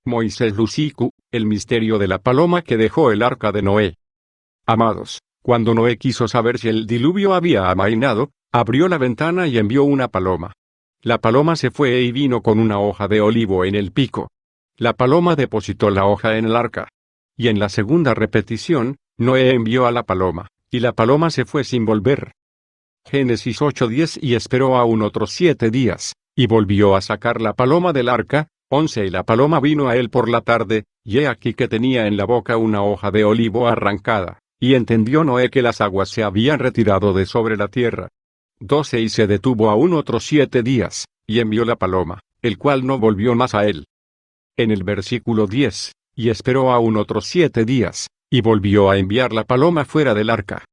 Moisés Lucicu, el misterio de la paloma que dejó el arca de Noé. Amados, cuando Noé quiso saber si el diluvio había amainado, abrió la ventana y envió una paloma. La paloma se fue y vino con una hoja de olivo en el pico. La paloma depositó la hoja en el arca. Y en la segunda repetición, Noé envió a la paloma, y la paloma se fue sin volver. Génesis 8:10 y esperó aún otros 7 días, y volvió a sacar la paloma del arca. 11 Y la paloma vino a él por la tarde, y he aquí que tenía en la boca una hoja de olivo arrancada, y entendió Noé que las aguas se habían retirado de sobre la tierra. 12 Y se detuvo aún otros 7 días, y envió la paloma, el cual no volvió más a él. En el versículo 10, y esperó aún otros 7 días, y volvió a enviar la paloma fuera del arca.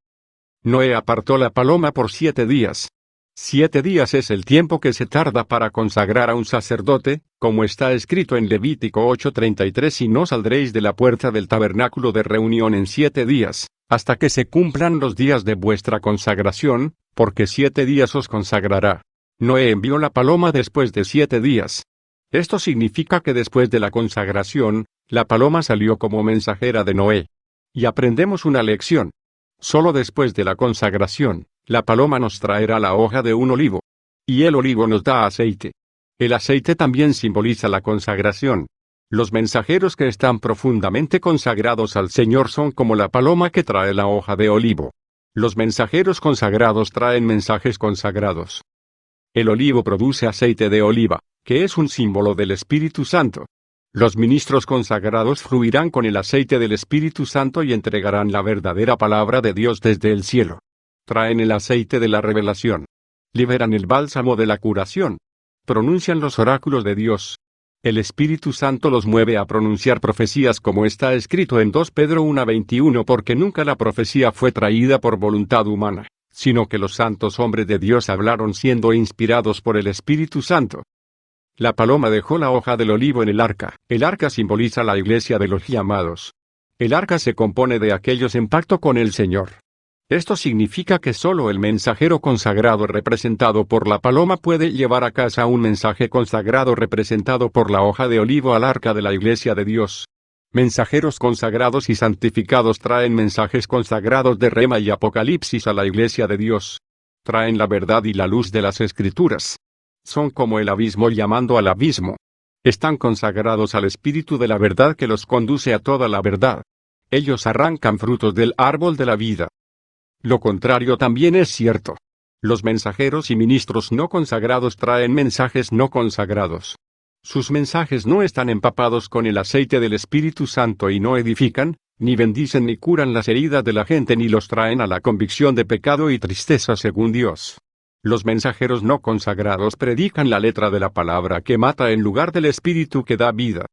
Noé apartó la paloma por 7 días. 7 días es el tiempo que se tarda para consagrar a un sacerdote, como está escrito en Levítico 8:33 y no saldréis de la puerta del tabernáculo de reunión en 7 días, hasta que se cumplan los días de vuestra consagración, porque 7 días os consagrará. Noé envió la paloma después de 7 días. Esto significa que después de la consagración, la paloma salió como mensajera de Noé. Y aprendemos una lección. Solo después de la consagración, la paloma nos traerá la hoja de un olivo. Y el olivo nos da aceite. El aceite también simboliza la consagración. Los mensajeros que están profundamente consagrados al Señor son como la paloma que trae la hoja de olivo. Los mensajeros consagrados traen mensajes consagrados. El olivo produce aceite de oliva, que es un símbolo del Espíritu Santo. Los ministros consagrados fluirán con el aceite del Espíritu Santo y entregarán la verdadera palabra de Dios desde el cielo. Traen el aceite de la revelación. Liberan el bálsamo de la curación. Pronuncian los oráculos de Dios. El Espíritu Santo los mueve a pronunciar profecías como está escrito en 2 Pedro 1:21 porque nunca la profecía fue traída por voluntad humana, sino que los santos hombres de Dios hablaron siendo inspirados por el Espíritu Santo. La paloma dejó la hoja del olivo en el arca. El arca simboliza la iglesia de los llamados. El arca se compone de aquellos en pacto con el Señor. Esto significa que solo el mensajero consagrado representado por la paloma puede llevar a casa un mensaje consagrado representado por la hoja de olivo al arca de la iglesia de Dios. Mensajeros consagrados y santificados traen mensajes consagrados de Rema y Apocalipsis a la iglesia de Dios. Traen la verdad y la luz de las Escrituras. Son como el abismo llamando al abismo. Están consagrados al Espíritu de la verdad que los conduce a toda la verdad. Ellos arrancan frutos del árbol de la vida. Lo contrario también es cierto. Los mensajeros y ministros no consagrados traen mensajes no consagrados. Sus mensajes no están empapados con el aceite del Espíritu Santo y no edifican, ni bendicen ni curan las heridas de la gente ni los traen a la convicción de pecado y tristeza según Dios. Los mensajeros no consagrados predican la letra de la palabra que mata en lugar del Espíritu que da vida.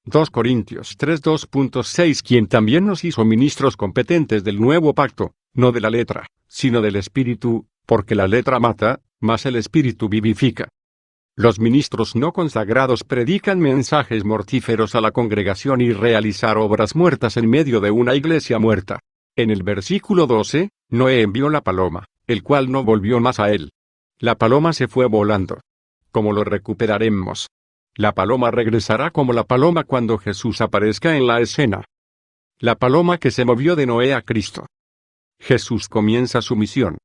2 Corintios 3:2.6 Quien también nos hizo ministros competentes del nuevo pacto, no de la letra, sino del Espíritu, porque la letra mata, mas el Espíritu vivifica. Los ministros no consagrados predican mensajes mortíferos a la congregación y realizar obras muertas en medio de una iglesia muerta. En el versículo 12, Noé envió la paloma, el cual no volvió más a él. La paloma se fue volando. ¿Cómo lo recuperaremos? La paloma regresará como la paloma cuando Jesús aparezca en la escena. La paloma que se movió de Noé a Cristo. Jesús comienza su misión.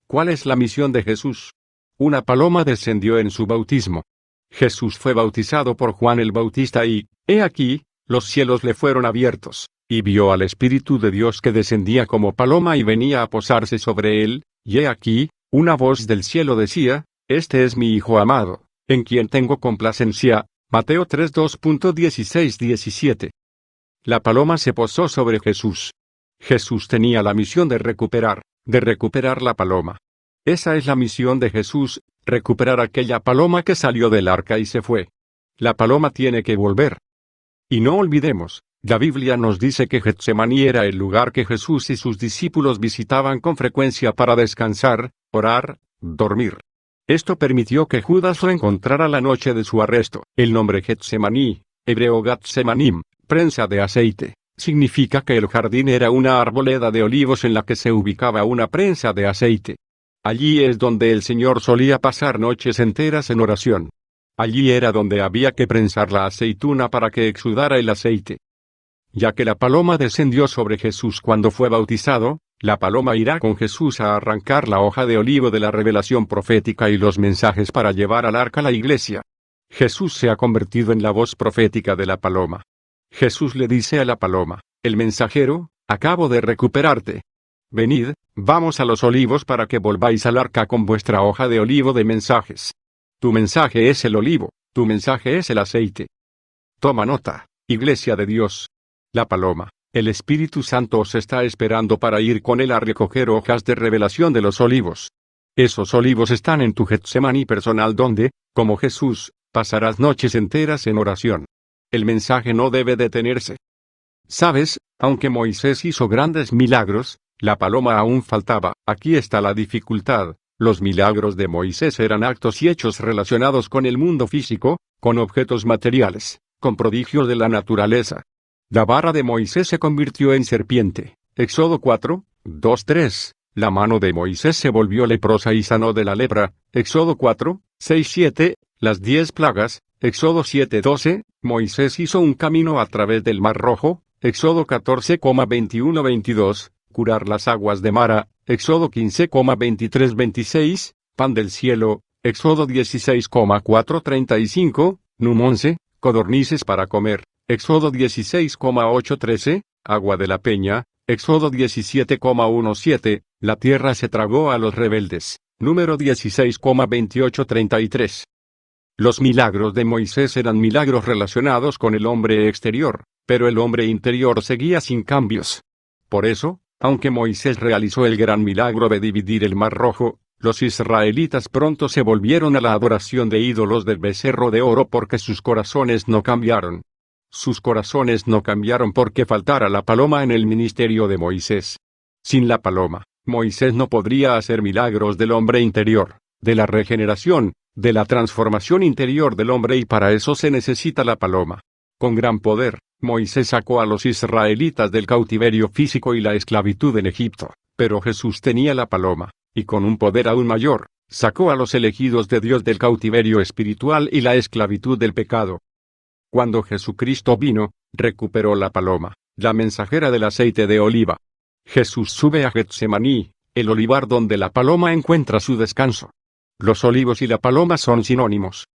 ¿Cuál es la misión de Jesús? Una paloma descendió en su bautismo. Jesús fue bautizado por Juan el Bautista y, he aquí, los cielos le fueron abiertos, y vio al Espíritu de Dios que descendía como paloma y venía a posarse sobre él, y he aquí, una voz del cielo decía, Este es mi Hijo amado, en quien tengo complacencia. Mateo 3:2.16-17. La paloma se posó sobre Jesús. Jesús tenía la misión de recuperar la paloma. Esa es la misión de Jesús, recuperar aquella paloma que salió del arca y se fue. La paloma tiene que volver. Y no olvidemos, la Biblia nos dice que Getsemaní era el lugar que Jesús y sus discípulos visitaban con frecuencia para descansar, orar, dormir. Esto permitió que Judas lo encontrara la noche de su arresto. El nombre Getsemaní, hebreo Gatsemanim, prensa de aceite, significa que el jardín era una arboleda de olivos en la que se ubicaba una prensa de aceite. Allí es donde el Señor solía pasar noches enteras en oración. Allí era donde había que prensar la aceituna para que exudara el aceite. Ya que la paloma descendió sobre Jesús cuando fue bautizado, la paloma irá con Jesús a arrancar la hoja de olivo de la revelación profética y los mensajes para llevar al arca a la iglesia. Jesús se ha convertido en la voz profética de la paloma. Jesús le dice a la paloma, el mensajero, acabo de recuperarte. Venid, vamos a los olivos para que volváis al arca con vuestra hoja de olivo de mensajes. Tu mensaje es el olivo, tu mensaje es el aceite. Toma nota, Iglesia de Dios. La paloma, el Espíritu Santo os está esperando para ir con él a recoger hojas de revelación de los olivos. Esos olivos están en tu Getsemaní personal donde, como Jesús, pasarás noches enteras en oración. El mensaje no debe detenerse. ¿Sabes? Aunque Moisés hizo grandes milagros, la paloma aún faltaba. Aquí está la dificultad. Los milagros de Moisés eran actos y hechos relacionados con el mundo físico, con objetos materiales, con prodigios de la naturaleza. La vara de Moisés se convirtió en serpiente. Éxodo 4, 2, 3. La mano de Moisés se volvió leprosa y sanó de la lepra. Éxodo 4, 6, 7. Las 10 plagas. Éxodo 7, 12. Moisés hizo un camino a través del Mar Rojo. Éxodo 14, 21, 22. Curar las aguas de Mara. Éxodo 15, 23, 26. Pan del cielo. Éxodo 16, 4, 35. Num 11. Codornices para comer. Éxodo 16, 8, 13. Agua de la peña. Éxodo 17, 17. La tierra se tragó a los rebeldes. Número 16, 28, 33. Los milagros de Moisés eran milagros relacionados con el hombre exterior, pero el hombre interior seguía sin cambios. Por eso, aunque Moisés realizó el gran milagro de dividir el Mar Rojo, los israelitas pronto se volvieron a la adoración de ídolos del becerro de oro porque sus corazones no cambiaron. Sus corazones no cambiaron porque faltara la paloma en el ministerio de Moisés. Sin la paloma, Moisés no podría hacer milagros del hombre interior, de la regeneración, de la transformación interior del hombre y para eso se necesita la paloma. Con gran poder, Moisés sacó a los israelitas del cautiverio físico y la esclavitud en Egipto, pero Jesús tenía la paloma, y con un poder aún mayor, sacó a los elegidos de Dios del cautiverio espiritual y la esclavitud del pecado. Cuando Jesucristo vino, recuperó la paloma, la mensajera del aceite de oliva. Jesús sube a Getsemaní, el olivar donde la paloma encuentra su descanso. Los olivos y la paloma son sinónimos.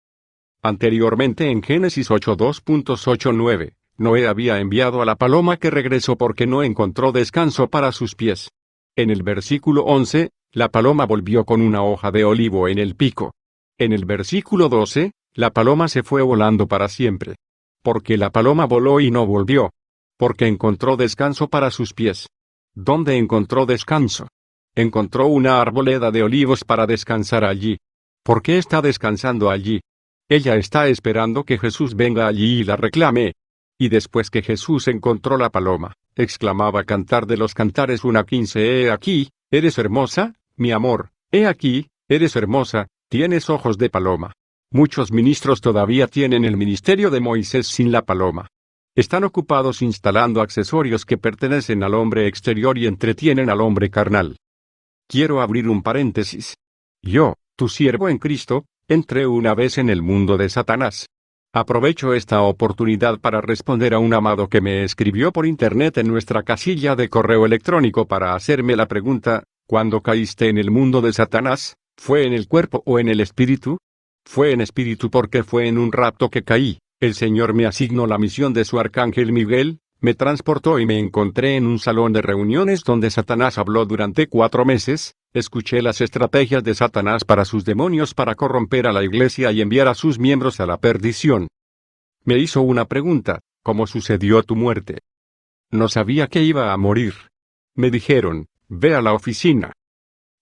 Anteriormente en Génesis 8:2.89, Noé había enviado a la paloma que regresó porque no encontró descanso para sus pies. En el versículo 11, la paloma volvió con una hoja de olivo en el pico. En el versículo 12, la paloma se fue volando para siempre. Porque la paloma voló y no volvió. Porque encontró descanso para sus pies. ¿Dónde encontró descanso? Encontró una arboleda de olivos para descansar allí. ¿Por qué está descansando allí? Ella está esperando que Jesús venga allí y la reclame. Y después que Jesús encontró la paloma, exclamaba Cantar de los Cantares 1:15: He aquí, eres hermosa, mi amor, he aquí, eres hermosa, tienes ojos de paloma. Muchos ministros todavía tienen el ministerio de Moisés sin la paloma. Están ocupados instalando accesorios que pertenecen al hombre exterior y entretienen al hombre carnal. Quiero abrir un paréntesis. Yo, tu siervo en Cristo, entré una vez en el mundo de Satanás. Aprovecho esta oportunidad para responder a un amado que me escribió por internet en nuestra casilla de correo electrónico para hacerme la pregunta: ¿cuándo caíste en el mundo de Satanás? ¿Fue en el cuerpo o en el espíritu? Fue en espíritu porque fue en un rapto que caí. El Señor me asignó la misión de su arcángel Miguel, me transportó y me encontré en un salón de reuniones donde Satanás habló durante 4 meses, escuché las estrategias de Satanás para sus demonios para corromper a la iglesia y enviar a sus miembros a la perdición. Me hizo una pregunta: ¿cómo sucedió tu muerte? No sabía que iba a morir. Me dijeron: ve a la oficina.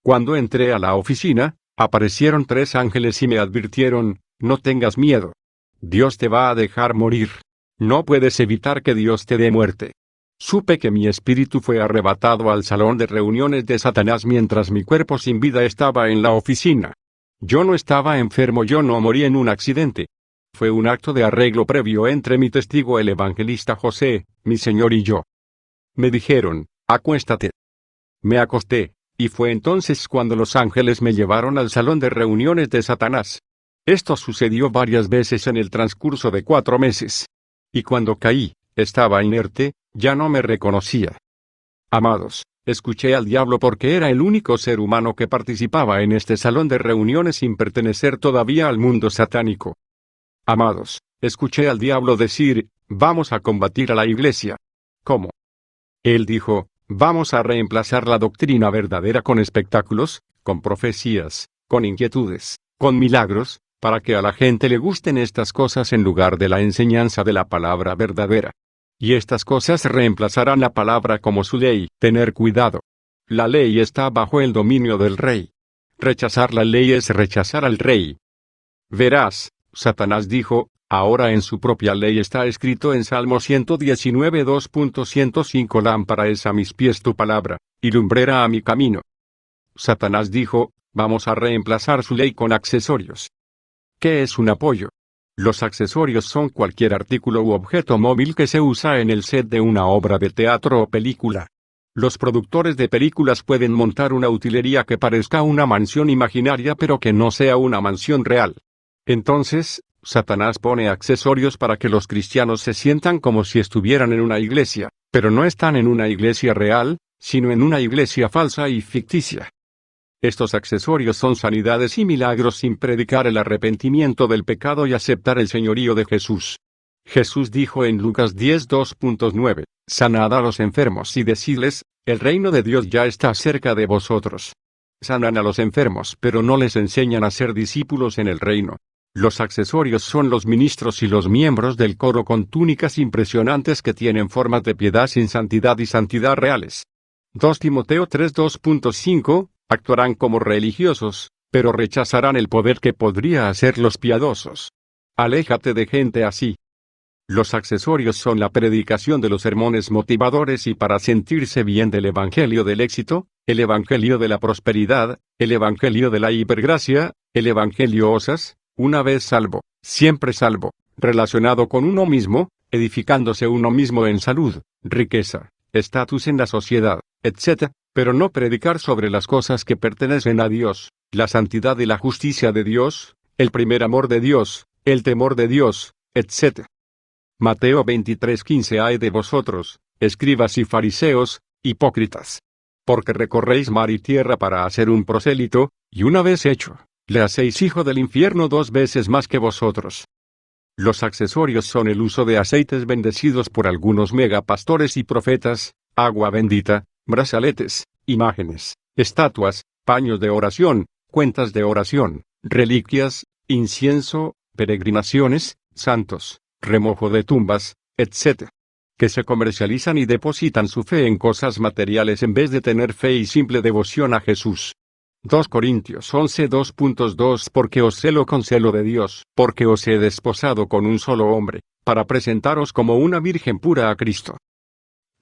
Cuando entré a la oficina, aparecieron 3 ángeles y me advirtieron: no tengas miedo. Dios te va a dejar morir. No puedes evitar que Dios te dé muerte. Supe que mi espíritu fue arrebatado al salón de reuniones de Satanás mientras mi cuerpo sin vida estaba en la oficina. Yo no estaba enfermo, yo no morí en un accidente. Fue un acto de arreglo previo entre mi testigo el evangelista José, mi señor y yo. Me dijeron: acuéstate. Me acosté, y fue entonces cuando los ángeles me llevaron al salón de reuniones de Satanás. Esto sucedió varias veces en el transcurso de 4 meses. Y cuando caí, estaba inerte, ya no me reconocía. Amados, escuché al diablo porque era el único ser humano que participaba en este salón de reuniones sin pertenecer todavía al mundo satánico. Amados, escuché al diablo decir, vamos a combatir a la iglesia. ¿Cómo? Él dijo, vamos a reemplazar la doctrina verdadera con espectáculos, con profecías, con inquietudes, con milagros, para que a la gente le gusten estas cosas en lugar de la enseñanza de la palabra verdadera. Y estas cosas reemplazarán la palabra como su ley. Tener cuidado. La ley está bajo el dominio del rey. Rechazar la ley es rechazar al rey. Verás, Satanás dijo, ahora en su propia ley está escrito en Salmo 119 2.105 lámpara es a mis pies tu palabra, y lumbrera a mi camino. Satanás dijo, vamos a reemplazar su ley con accesorios. ¿Qué es un apoyo? Los accesorios son cualquier artículo u objeto móvil que se usa en el set de una obra de teatro o película. Los productores de películas pueden montar una utilería que parezca una mansión imaginaria pero que no sea una mansión real. Entonces, Satanás pone accesorios para que los cristianos se sientan como si estuvieran en una iglesia, pero no están en una iglesia real, sino en una iglesia falsa y ficticia. Estos accesorios son sanidades y milagros sin predicar el arrepentimiento del pecado y aceptar el señorío de Jesús. Jesús dijo en Lucas 10:2.9, sanad a los enfermos y decidles, el reino de Dios ya está cerca de vosotros. Sanan a los enfermos pero no les enseñan a ser discípulos en el reino. Los accesorios son los ministros y los miembros del coro con túnicas impresionantes que tienen formas de piedad sin santidad y santidad reales. 2 Timoteo 3:2.5, actuarán como religiosos, pero rechazarán el poder que podría hacerlos piadosos. Aléjate de gente así. Los accesorios son la predicación de los sermones motivadores y para sentirse bien del evangelio del éxito, el evangelio de la prosperidad, el evangelio de la hipergracia, el evangelio osas, una vez salvo, siempre salvo, relacionado con uno mismo, edificándose uno mismo en salud, riqueza, estatus en la sociedad, etc., pero no predicar sobre las cosas que pertenecen a Dios, la santidad y la justicia de Dios, el primer amor de Dios, el temor de Dios, etc. Mateo 23:15 Ay de vosotros, escribas y fariseos, hipócritas. Porque recorréis mar y tierra para hacer un prosélito, y una vez hecho, le hacéis hijo del infierno 2 veces más que vosotros. Los accesorios son el uso de aceites bendecidos por algunos megapastores y profetas, agua bendita, brazaletes, imágenes, estatuas, paños de oración, cuentas de oración, reliquias, incienso, peregrinaciones, santos, remojo de tumbas, etc. Que se comercializan y depositan su fe en cosas materiales en vez de tener fe y simple devoción a Jesús. 2 Corintios 11:2.2 Porque os celo con celo de Dios, porque os he desposado con un solo hombre, para presentaros como una virgen pura a Cristo.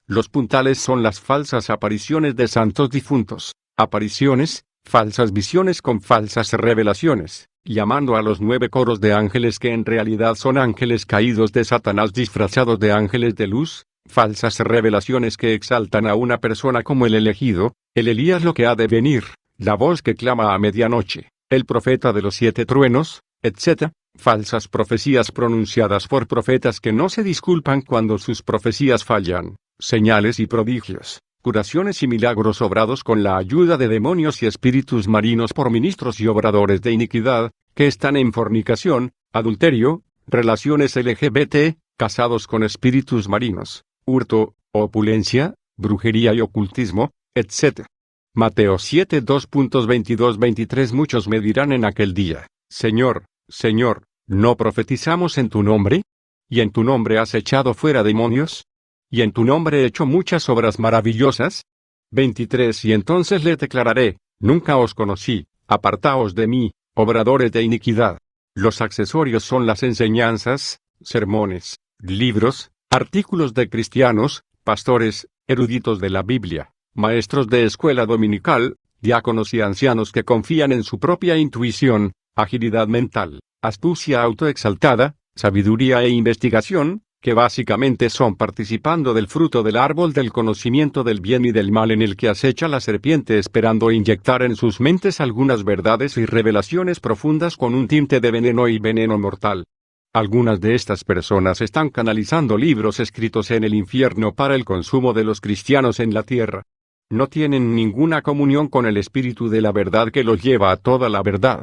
Los puntales son las falsas apariciones de santos difuntos, apariciones, falsas visiones con falsas revelaciones, llamando a los 9 coros de ángeles que en realidad son ángeles caídos de Satanás disfrazados de ángeles de luz, falsas revelaciones que exaltan a una persona como el elegido, el Elías lo que ha de venir, la voz que clama a medianoche, el profeta de los 7 truenos, etc., falsas profecías pronunciadas por profetas que no se disculpan cuando sus profecías fallan, señales y prodigios, curaciones y milagros obrados con la ayuda de demonios y espíritus marinos por ministros y obradores de iniquidad, que están en fornicación, adulterio, relaciones LGBT, casados con espíritus marinos, hurto, opulencia, brujería y ocultismo, etc. Mateo 7:2.22-23 Muchos me dirán en aquel día, Señor, Señor, ¿no profetizamos en tu nombre? ¿Y en tu nombre has echado fuera demonios? ¿Y en tu nombre he hecho muchas obras maravillosas? 23 Y entonces le declararé, nunca os conocí, apartaos de mí, obradores de iniquidad. Los accesorios son las enseñanzas, sermones, libros, artículos de cristianos, pastores, eruditos de la Biblia, maestros de escuela dominical, diáconos y ancianos que confían en su propia intuición, agilidad mental, astucia autoexaltada, sabiduría e investigación, que básicamente son participando del fruto del árbol del conocimiento del bien y del mal en el que acecha la serpiente esperando inyectar en sus mentes algunas verdades y revelaciones profundas con un tinte de veneno y veneno mortal. Algunas de estas personas están canalizando libros escritos en el infierno para el consumo de los cristianos en la tierra. No tienen ninguna comunión con el espíritu de la verdad que los lleva a toda la verdad.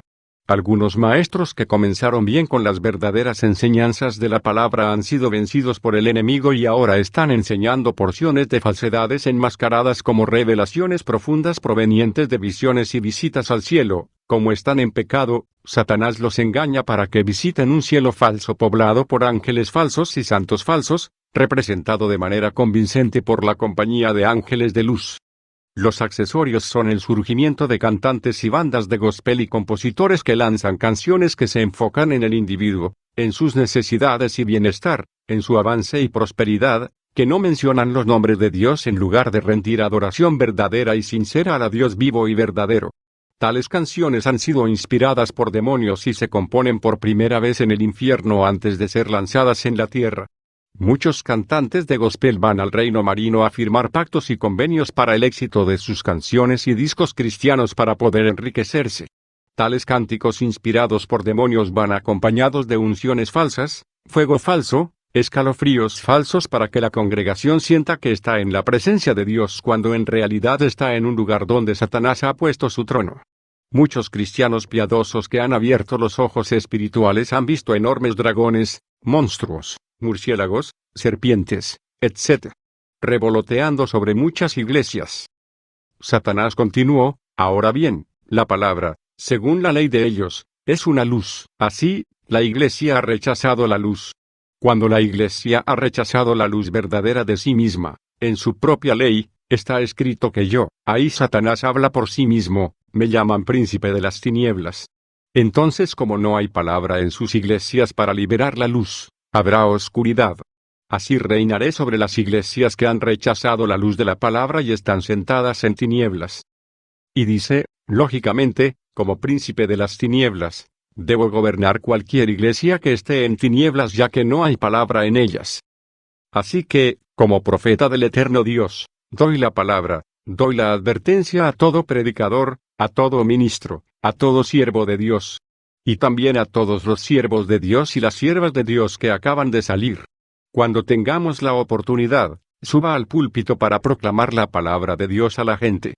Algunos maestros que comenzaron bien con las verdaderas enseñanzas de la palabra han sido vencidos por el enemigo y ahora están enseñando porciones de falsedades enmascaradas como revelaciones profundas provenientes de visiones y visitas al cielo. Como están en pecado, Satanás los engaña para que visiten un cielo falso poblado por ángeles falsos y santos falsos, representado de manera convincente por la compañía de ángeles de luz. Los accesorios son el surgimiento de cantantes y bandas de gospel y compositores que lanzan canciones que se enfocan en el individuo, en sus necesidades y bienestar, en su avance y prosperidad, que no mencionan los nombres de Dios en lugar de rendir adoración verdadera y sincera al Dios vivo y verdadero. Tales canciones han sido inspiradas por demonios y se componen por primera vez en el infierno antes de ser lanzadas en la tierra. Muchos cantantes de gospel van al reino marino a firmar pactos y convenios para el éxito de sus canciones y discos cristianos para poder enriquecerse. Tales cánticos inspirados por demonios van acompañados de unciones falsas, fuego falso, escalofríos falsos para que la congregación sienta que está en la presencia de Dios cuando en realidad está en un lugar donde Satanás ha puesto su trono. Muchos cristianos piadosos que han abierto los ojos espirituales han visto enormes dragones, monstruos, murciélagos, serpientes, etc., revoloteando sobre muchas iglesias. Satanás continuó: ahora bien, la palabra, según la ley de ellos, es una luz. Así, la iglesia ha rechazado la luz. Cuando la iglesia ha rechazado la luz verdadera de sí misma, en su propia ley, está escrito que yo, ahí Satanás habla por sí mismo, me llaman príncipe de las tinieblas. Entonces, como no hay palabra en sus iglesias para liberar la luz, habrá oscuridad. Así reinaré sobre las iglesias que han rechazado la luz de la palabra y están sentadas en tinieblas. Y dice, lógicamente, como príncipe de las tinieblas, debo gobernar cualquier iglesia que esté en tinieblas ya que no hay palabra en ellas. Así que, como profeta del eterno Dios, doy la palabra, doy la advertencia a todo predicador, a todo ministro, a todo siervo de Dios. Y también a todos los siervos de Dios y las siervas de Dios que acaban de salir. Cuando tengamos la oportunidad, suba al púlpito para proclamar la palabra de Dios a la gente.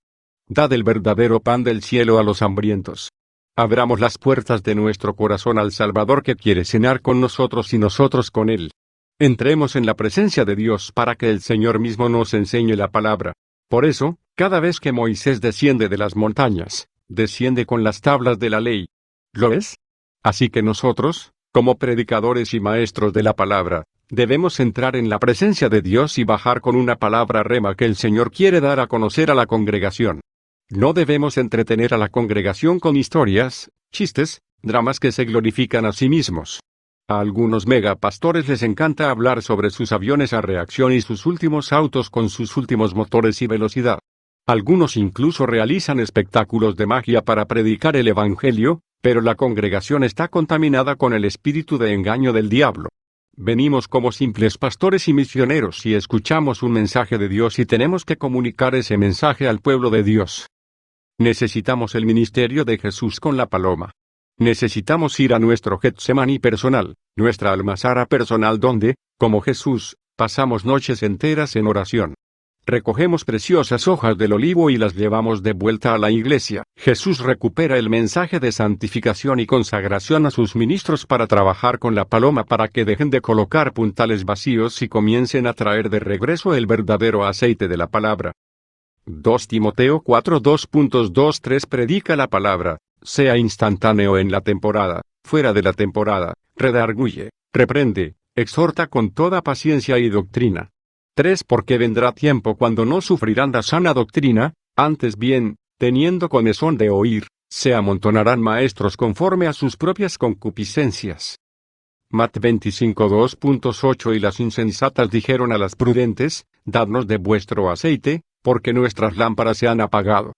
Dad el verdadero pan del cielo a los hambrientos. Abramos las puertas de nuestro corazón al Salvador que quiere cenar con nosotros y nosotros con Él. Entremos en la presencia de Dios para que el Señor mismo nos enseñe la palabra. Por eso, cada vez que Moisés desciende de las montañas, desciende con las tablas de la ley. ¿Lo ves? Así que nosotros, como predicadores y maestros de la palabra, debemos entrar en la presencia de Dios y bajar con una palabra rema que el Señor quiere dar a conocer a la congregación. No debemos entretener a la congregación con historias, chistes, dramas que se glorifican a sí mismos. A algunos megapastores les encanta hablar sobre sus aviones a reacción y sus últimos autos con sus últimos motores y velocidad. Algunos incluso realizan espectáculos de magia para predicar el evangelio, pero la congregación está contaminada con el espíritu de engaño del diablo. Venimos como simples pastores y misioneros y escuchamos un mensaje de Dios y tenemos que comunicar ese mensaje al pueblo de Dios. Necesitamos el ministerio de Jesús con la paloma. Necesitamos ir a nuestro Getsemaní personal, nuestra almazara personal donde, como Jesús, pasamos noches enteras en oración. Recogemos preciosas hojas del olivo y las llevamos de vuelta a la iglesia. Jesús recupera el mensaje de santificación y consagración a sus ministros para trabajar con la paloma para que dejen de colocar puntales vacíos y comiencen a traer de regreso el verdadero aceite de la palabra. 2 Timoteo 4:2.23 Predica la palabra, sea instantáneo en la temporada, fuera de la temporada, redarguye, reprende, exhorta con toda paciencia y doctrina. 3 Porque vendrá tiempo cuando no sufrirán la sana doctrina, antes bien, teniendo comezón de oír, se amontonarán maestros conforme a sus propias concupiscencias. Mat 25:2.8 Y las insensatas dijeron a las prudentes, dadnos de vuestro aceite, porque nuestras lámparas se han apagado.